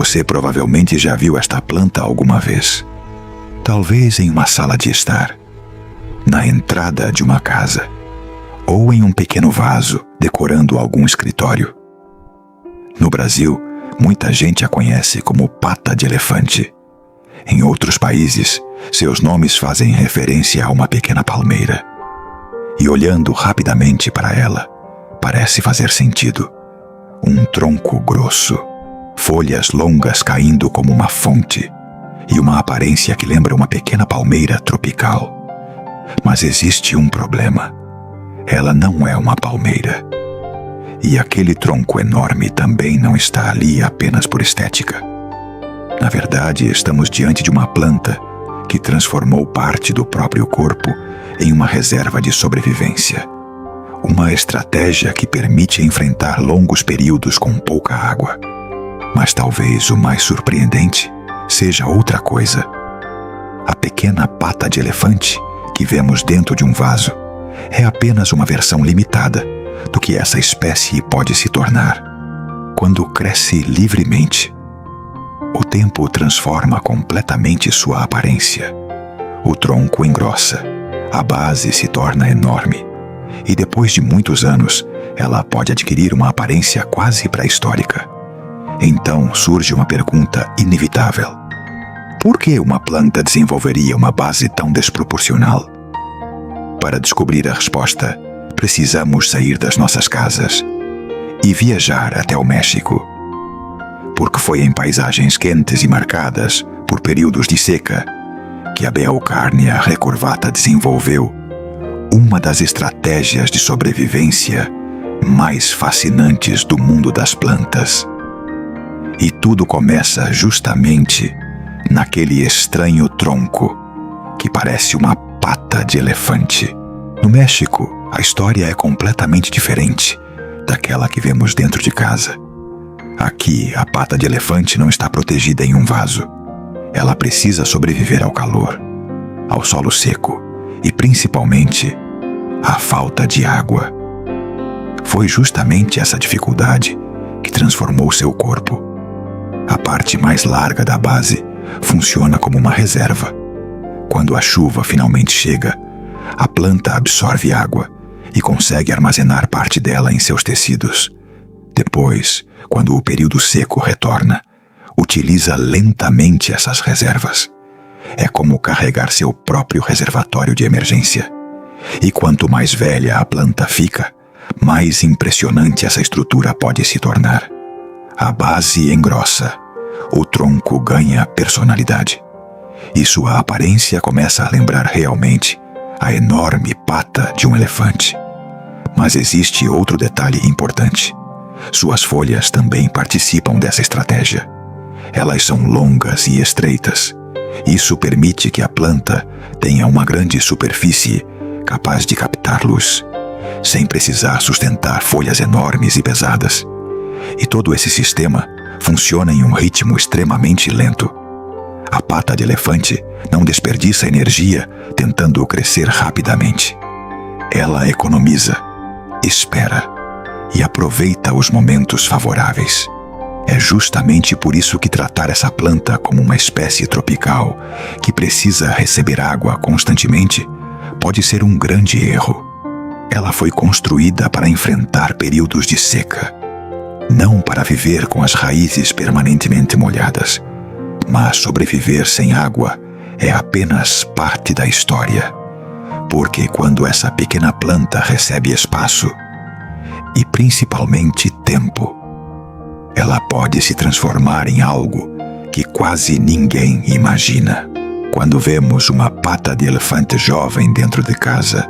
Você provavelmente já viu esta planta alguma vez. Talvez em uma sala de estar, na entrada de uma casa, ou em um pequeno vaso decorando algum escritório. No Brasil, muita gente a conhece como pata de elefante. Em outros países, seus nomes fazem referência a uma pequena palmeira. E olhando rapidamente para ela, parece fazer sentido. Um tronco grosso, folhas longas caindo como uma fonte, e uma aparência que lembra uma pequena palmeira tropical. Mas existe um problema. Ela não é uma palmeira. E aquele tronco enorme também não está ali apenas por estética. Na verdade, estamos diante de uma planta que transformou parte do próprio corpo em uma reserva de sobrevivência. Uma estratégia que permite enfrentar longos períodos com pouca água. Mas talvez o mais surpreendente seja outra coisa. A pequena pata de elefante que vemos dentro de um vaso é apenas uma versão limitada do que essa espécie pode se tornar quando cresce livremente. O tempo transforma completamente sua aparência. O tronco engrossa, a base se torna enorme, e depois de muitos anos, ela pode adquirir uma aparência quase pré-histórica. Então surge uma pergunta inevitável. Por que uma planta desenvolveria uma base tão desproporcional? Para descobrir a resposta, precisamos sair das nossas casas e viajar até o México. Porque foi em paisagens quentes e marcadas por períodos de seca que a Beaucarnea recurvata desenvolveu uma das estratégias de sobrevivência mais fascinantes do mundo das plantas. E tudo começa justamente naquele estranho tronco que parece uma pata de elefante. No México, a história é completamente diferente daquela que vemos dentro de casa. Aqui, a pata de elefante não está protegida em um vaso. Ela precisa sobreviver ao calor, ao solo seco e, principalmente, à falta de água. Foi justamente essa dificuldade que transformou seu corpo. A parte mais larga da base funciona como uma reserva. Quando a chuva finalmente chega, a planta absorve água e consegue armazenar parte dela em seus tecidos. Depois, quando o período seco retorna, utiliza lentamente essas reservas. É como carregar seu próprio reservatório de emergência. E quanto mais velha a planta fica, mais impressionante essa estrutura pode se tornar. A base engrossa, o tronco ganha personalidade, e sua aparência começa a lembrar realmente a enorme pata de um elefante. Mas existe outro detalhe importante. Suas folhas também participam dessa estratégia. Elas são longas e estreitas. Isso permite que a planta tenha uma grande superfície capaz de captar luz, sem precisar sustentar folhas enormes e pesadas. E todo esse sistema funciona em um ritmo extremamente lento. A pata de elefante não desperdiça energia tentando crescer rapidamente. Ela economiza, espera e aproveita os momentos favoráveis. É justamente por isso que tratar essa planta como uma espécie tropical que precisa receber água constantemente pode ser um grande erro. Ela foi construída para enfrentar períodos de seca, não para viver com as raízes permanentemente molhadas, mas sobreviver sem água é apenas parte da história. Porque quando essa pequena planta recebe espaço, e principalmente tempo, ela pode se transformar em algo que quase ninguém imagina. Quando vemos uma pata de elefante jovem dentro de casa,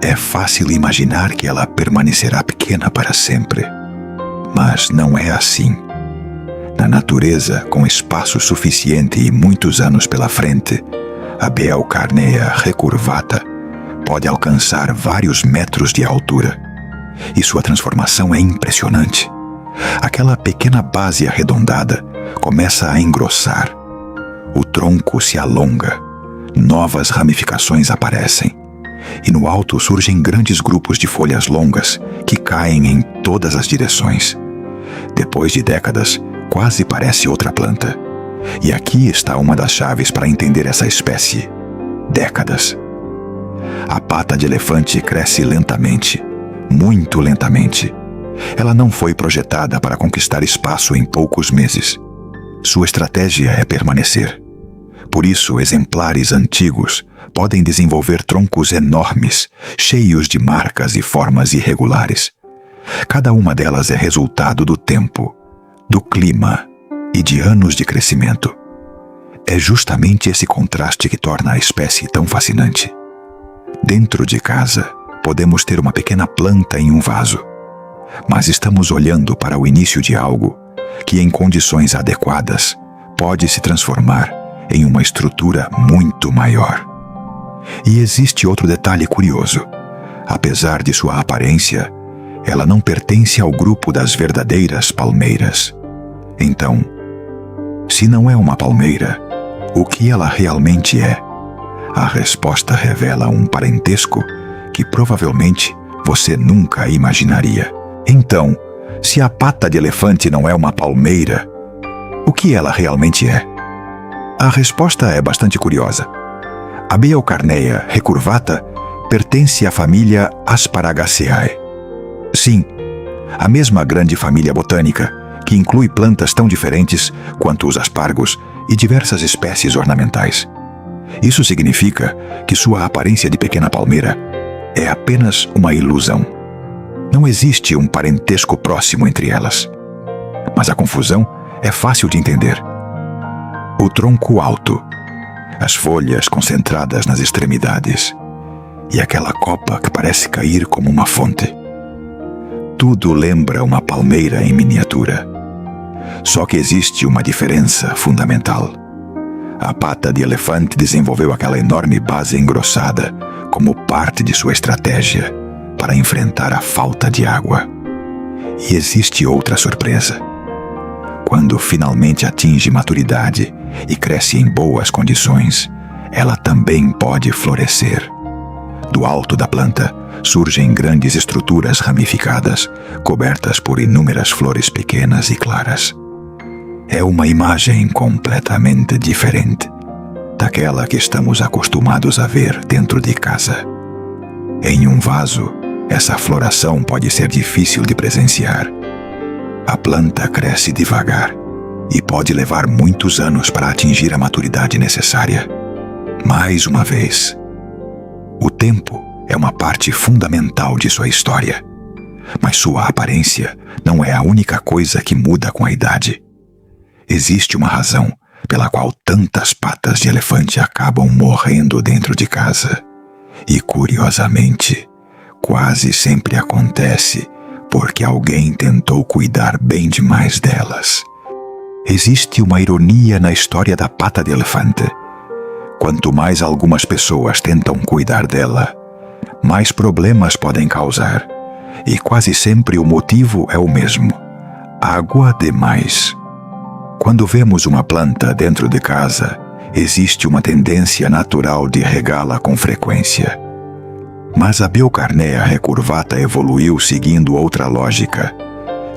é fácil imaginar que ela permanecerá pequena para sempre. Mas não é assim. Na natureza, com espaço suficiente e muitos anos pela frente, a Beaucarnea recurvata pode alcançar vários metros de altura. E sua transformação é impressionante. Aquela pequena base arredondada começa a engrossar. O tronco se alonga, novas ramificações aparecem, e no alto surgem grandes grupos de folhas longas que caem em todas as direções. Depois de décadas, quase parece outra planta. E aqui está uma das chaves para entender essa espécie: décadas. A pata de elefante cresce lentamente, muito lentamente. Ela não foi projetada para conquistar espaço em poucos meses. Sua estratégia é permanecer. Por isso, exemplares antigos podem desenvolver troncos enormes, cheios de marcas e formas irregulares. Cada uma delas é resultado do tempo, do clima e de anos de crescimento. É justamente esse contraste que torna a espécie tão fascinante. Dentro de casa, podemos ter uma pequena planta em um vaso, mas estamos olhando para o início de algo que, em condições adequadas, pode se transformar em uma estrutura muito maior. E existe outro detalhe curioso. Apesar de sua aparência, ela não pertence ao grupo das verdadeiras palmeiras. Então, se não é uma palmeira, o que ela realmente é? A resposta revela um parentesco que provavelmente você nunca imaginaria. Então, se a pata de elefante não é uma palmeira, o que ela realmente é? A resposta é bastante curiosa. A Beucarneia recurvata pertence à família Asparagaceae. Sim, a mesma grande família botânica, que inclui plantas tão diferentes quanto os aspargos e diversas espécies ornamentais. Isso significa que sua aparência de pequena palmeira é apenas uma ilusão. Não existe um parentesco próximo entre elas. Mas a confusão é fácil de entender. O tronco alto, as folhas concentradas nas extremidades e aquela copa que parece cair como uma fonte. Tudo lembra uma palmeira em miniatura. Só que existe uma diferença fundamental. A pata de elefante desenvolveu aquela enorme base engrossada como parte de sua estratégia para enfrentar a falta de água. E existe outra surpresa. Quando finalmente atinge maturidade e cresce em boas condições, ela também pode florescer. Do alto da planta surgem grandes estruturas ramificadas, cobertas por inúmeras flores pequenas e claras. É uma imagem completamente diferente daquela que estamos acostumados a ver dentro de casa. Em um vaso, essa floração pode ser difícil de presenciar. A planta cresce devagar e pode levar muitos anos para atingir a maturidade necessária. Mais uma vez, o tempo é uma parte fundamental de sua história, mas sua aparência não é a única coisa que muda com a idade. Existe uma razão pela qual tantas patas de elefante acabam morrendo dentro de casa. E, curiosamente, quase sempre acontece porque alguém tentou cuidar bem demais delas. Existe uma ironia na história da pata de elefante. Quanto mais algumas pessoas tentam cuidar dela, mais problemas podem causar. E quase sempre o motivo é o mesmo: água demais. Quando vemos uma planta dentro de casa, existe uma tendência natural de regá-la com frequência. Mas a Beucarneia recurvata evoluiu seguindo outra lógica.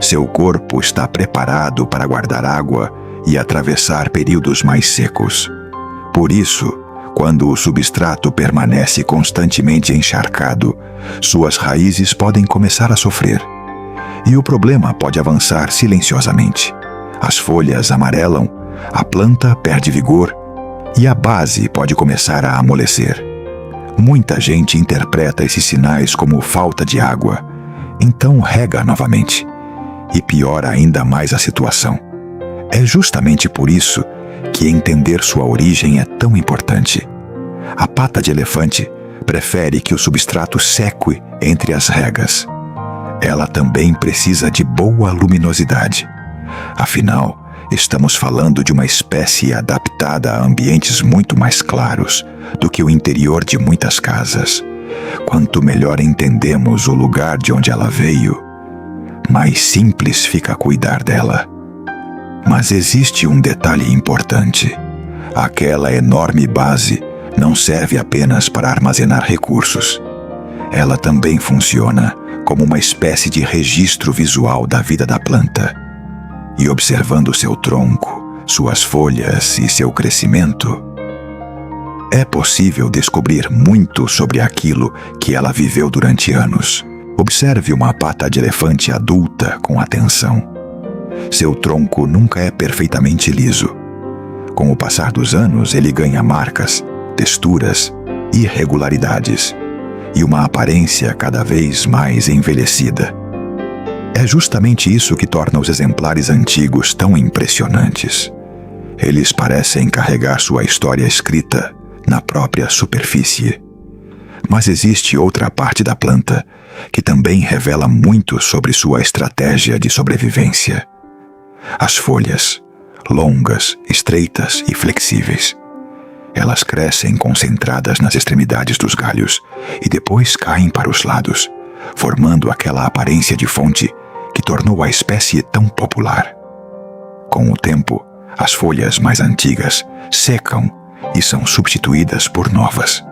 Seu corpo está preparado para guardar água e atravessar períodos mais secos. Por isso, quando o substrato permanece constantemente encharcado, suas raízes podem começar a sofrer. E o problema pode avançar silenciosamente. As folhas amarelam, a planta perde vigor e a base pode começar a amolecer. Muita gente interpreta esses sinais como falta de água, então rega novamente e piora ainda mais a situação. É justamente por isso que entender sua origem é tão importante. A pata de elefante prefere que o substrato seque entre as regas. Ela também precisa de boa luminosidade. Afinal, estamos falando de uma espécie adaptada a ambientes muito mais claros do que o interior de muitas casas. Quanto melhor entendemos o lugar de onde ela veio, mais simples fica cuidar dela. Mas existe um detalhe importante. Aquela enorme base não serve apenas para armazenar recursos. Ela também funciona como uma espécie de registro visual da vida da planta. e observando seu tronco, suas folhas e seu crescimento, é possível descobrir muito sobre aquilo que ela viveu durante anos. Observe uma pata de elefante adulta com atenção. Seu tronco nunca é perfeitamente liso. Com o passar dos anos, ele ganha marcas, texturas, irregularidades e uma aparência cada vez mais envelhecida. É justamente isso que torna os exemplares antigos tão impressionantes. Eles parecem carregar sua história escrita na própria superfície. Mas existe outra parte da planta que também revela muito sobre sua estratégia de sobrevivência. As folhas, longas, estreitas e flexíveis. Elas crescem concentradas nas extremidades dos galhos e depois caem para os lados, formando aquela aparência de fonte que tornou a espécie tão popular. Com o tempo, as folhas mais antigas secam e são substituídas por novas.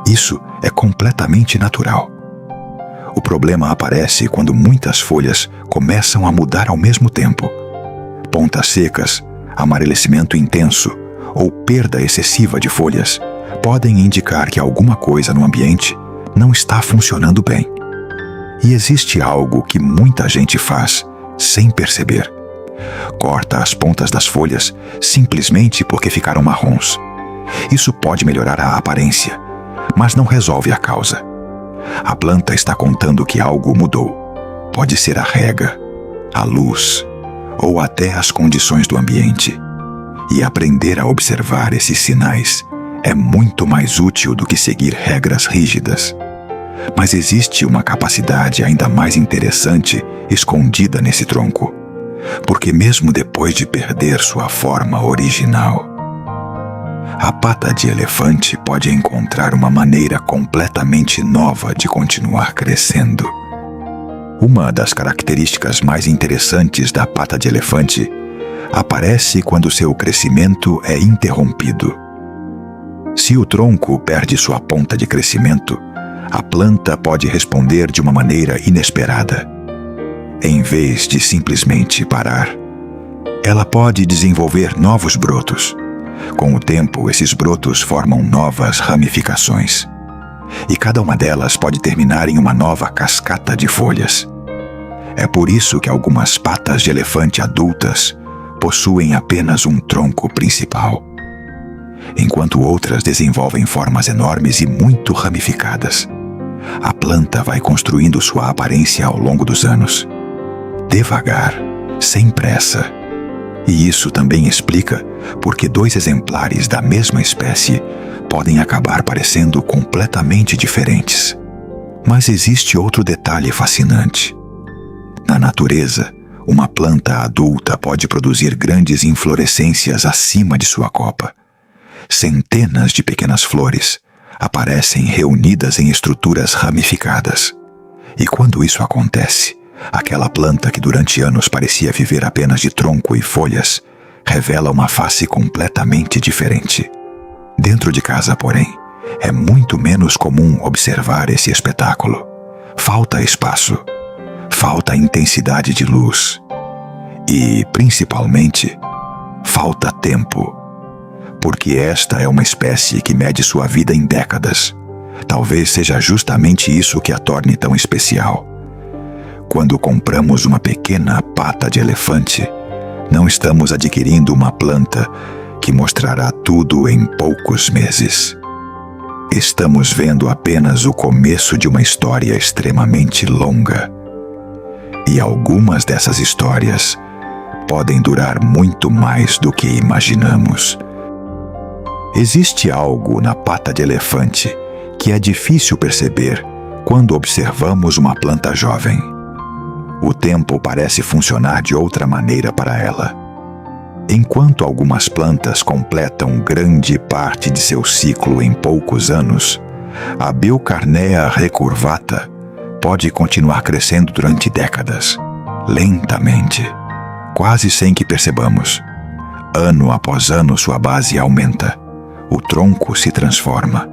Isso é completamente natural. O problema aparece quando muitas folhas começam a mudar ao mesmo tempo. Pontas secas, amarelecimento intenso ou perda excessiva de folhas podem indicar que alguma coisa no ambiente não está funcionando bem. E existe algo que muita gente faz sem perceber. Corta as pontas das folhas simplesmente porque ficaram marrons. Isso pode melhorar a aparência, mas não resolve a causa. A planta está contando que algo mudou. Pode ser a rega, a luz ou até as condições do ambiente. E aprender a observar esses sinais é muito mais útil do que seguir regras rígidas. Mas existe uma capacidade ainda mais interessante escondida nesse tronco, porque mesmo depois de perder sua forma original, a pata de elefante pode encontrar uma maneira completamente nova de continuar crescendo. Uma das características mais interessantes da pata de elefante aparece quando seu crescimento é interrompido. Se o tronco perde sua ponta de crescimento, a planta pode responder de uma maneira inesperada. Em vez de simplesmente parar, ela pode desenvolver novos brotos. Com o tempo, esses brotos formam novas ramificações. E cada uma delas pode terminar em uma nova cascata de folhas. É por isso que algumas patas de elefante adultas possuem apenas um tronco principal, enquanto outras desenvolvem formas enormes e muito ramificadas. A planta vai construindo sua aparência ao longo dos anos, devagar, sem pressa. E isso também explica por que dois exemplares da mesma espécie podem acabar parecendo completamente diferentes. Mas existe outro detalhe fascinante. Na natureza, uma planta adulta pode produzir grandes inflorescências acima de sua copa. Centenas de pequenas flores aparecem reunidas em estruturas ramificadas. E quando isso acontece, aquela planta que durante anos parecia viver apenas de tronco e folhas, revela uma face completamente diferente. Dentro de casa, porém, é muito menos comum observar esse espetáculo. Falta espaço, falta intensidade de luz e, principalmente, falta tempo. Porque esta é uma espécie que mede sua vida em décadas. Talvez seja justamente isso que a torne tão especial. Quando compramos uma pequena pata de elefante, não estamos adquirindo uma planta que mostrará tudo em poucos meses. Estamos vendo apenas o começo de uma história extremamente longa. E algumas dessas histórias podem durar muito mais do que imaginamos. Existe algo na pata de elefante que é difícil perceber quando observamos uma planta jovem. O tempo parece funcionar de outra maneira para ela. Enquanto algumas plantas completam grande parte de seu ciclo em poucos anos, a Bilcarnea recurvata pode continuar crescendo durante décadas, lentamente, quase sem que percebamos. Ano após ano, sua base aumenta. O tronco se transforma.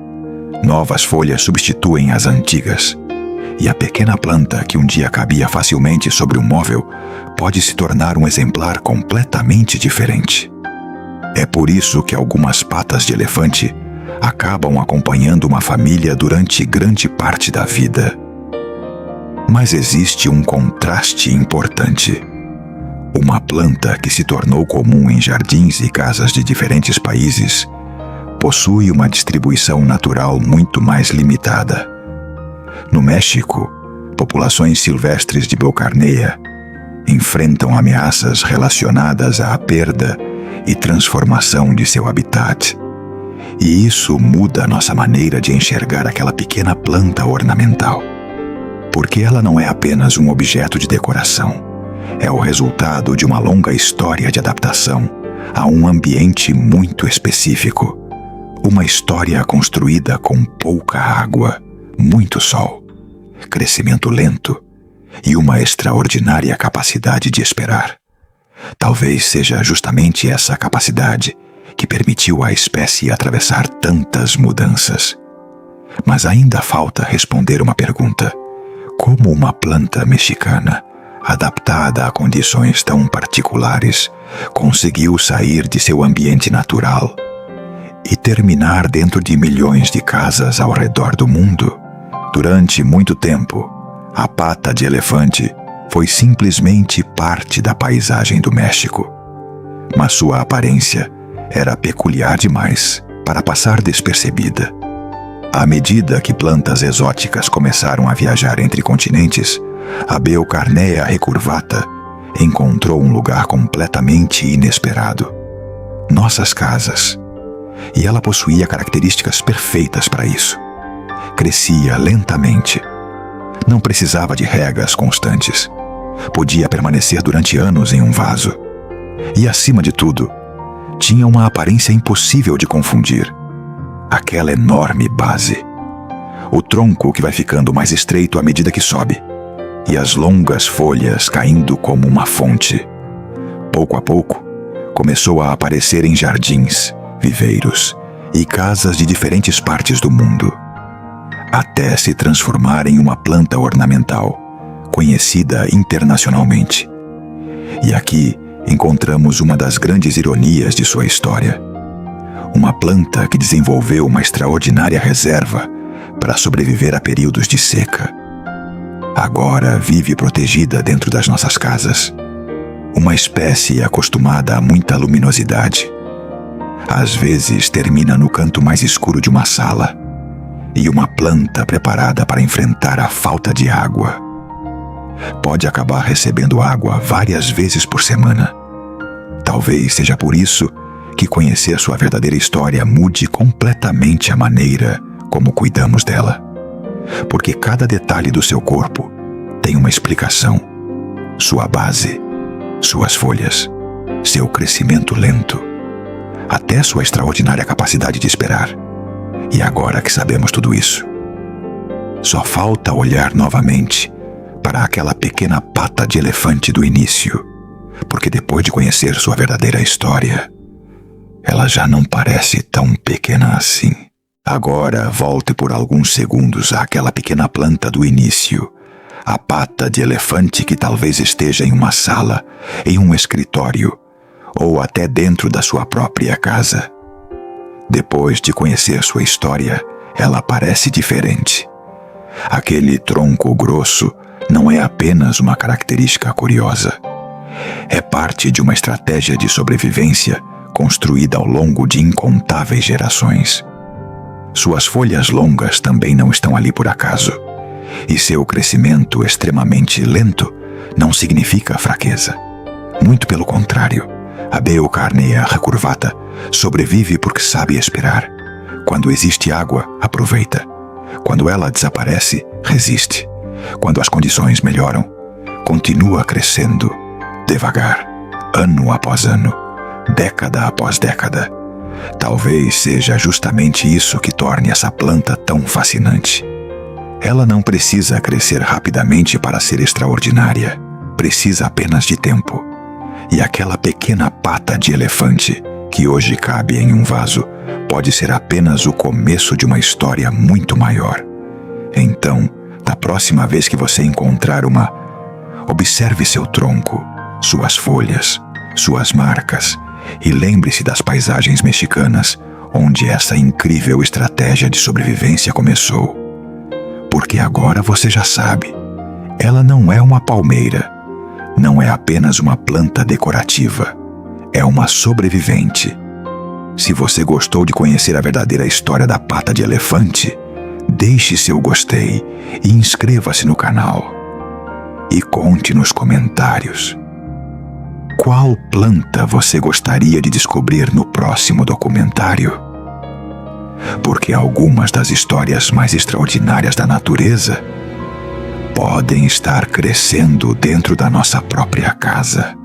Novas folhas substituem as antigas. E a pequena planta que um dia cabia facilmente sobre um móvel pode se tornar um exemplar completamente diferente. É por isso que algumas patas de elefante acabam acompanhando uma família durante grande parte da vida. Mas existe um contraste importante. Uma planta que se tornou comum em jardins e casas de diferentes países possui uma distribuição natural muito mais limitada. No México, populações silvestres de Beucarnea enfrentam ameaças relacionadas à perda e transformação de seu habitat. E isso muda nossa maneira de enxergar aquela pequena planta ornamental. Porque ela não é apenas um objeto de decoração. É o resultado de uma longa história de adaptação a um ambiente muito específico. Uma história construída com pouca água, muito sol, crescimento lento e uma extraordinária capacidade de esperar. Talvez seja justamente essa capacidade que permitiu à espécie atravessar tantas mudanças. Mas ainda falta responder uma pergunta: como uma planta mexicana, adaptada a condições tão particulares, conseguiu sair de seu ambiente natural e terminar dentro de milhões de casas ao redor do mundo? Durante muito tempo, a pata de elefante foi simplesmente parte da paisagem do México. Mas sua aparência era peculiar demais para passar despercebida. À medida que plantas exóticas começaram a viajar entre continentes, a Beucarnea recurvata encontrou um lugar completamente inesperado: nossas casas. E ela possuía características perfeitas para isso. Crescia lentamente. Não precisava de regas constantes. Podia permanecer durante anos em um vaso. E, acima de tudo, tinha uma aparência impossível de confundir: aquela enorme base. O tronco que vai ficando mais estreito à medida que sobe, e as longas folhas caindo como uma fonte. Pouco a pouco, começou a aparecer em jardins, viveiros e casas de diferentes partes do mundo, até se transformar em uma planta ornamental, conhecida internacionalmente. E aqui encontramos uma das grandes ironias de sua história. Uma planta que desenvolveu uma extraordinária reserva para sobreviver a períodos de seca. Agora vive protegida dentro das nossas casas. Uma espécie acostumada a muita luminosidade. Às vezes termina no canto mais escuro de uma sala. E uma planta preparada para enfrentar a falta de água. Pode acabar recebendo água várias vezes por semana. Talvez seja por isso que conhecer sua verdadeira história mude completamente a maneira como cuidamos dela. Porque cada detalhe do seu corpo tem uma explicação. Sua base, suas folhas, seu crescimento lento, até sua extraordinária capacidade de esperar. E agora que sabemos tudo isso, só falta olhar novamente para aquela pequena pata de elefante do início, porque depois de conhecer sua verdadeira história, ela já não parece tão pequena assim. Agora volte por alguns segundos àquela pequena planta do início, a pata de elefante que talvez esteja em uma sala, em um escritório, ou até dentro da sua própria casa. Depois de conhecer sua história, ela parece diferente. Aquele tronco grosso não é apenas uma característica curiosa. É parte de uma estratégia de sobrevivência construída ao longo de incontáveis gerações. Suas folhas longas também não estão ali por acaso. E seu crescimento extremamente lento não significa fraqueza. Muito pelo contrário, a Beucarnea recurvata sobrevive porque sabe esperar. Quando existe água, aproveita. Quando ela desaparece, resiste. Quando as condições melhoram, continua crescendo, devagar, ano após ano, década após década. Talvez seja justamente isso que torne essa planta tão fascinante. Ela não precisa crescer rapidamente para ser extraordinária. Precisa apenas de tempo. E aquela pequena pata de elefante, que hoje cabe em um vaso, pode ser apenas o começo de uma história muito maior. Então, Da próxima vez que você encontrar uma, observe seu tronco, suas folhas, suas marcas e lembre-se das paisagens mexicanas onde essa incrível estratégia de sobrevivência começou. Porque agora você já sabe, ela não é uma palmeira, não é apenas uma planta decorativa, é uma sobrevivente. Se você gostou de conhecer a verdadeira história da pata de elefante, deixe seu gostei e inscreva-se no canal. E conte nos comentários qual planta você gostaria de descobrir no próximo documentário. Porque algumas das histórias mais extraordinárias da natureza podem estar crescendo dentro da nossa própria casa.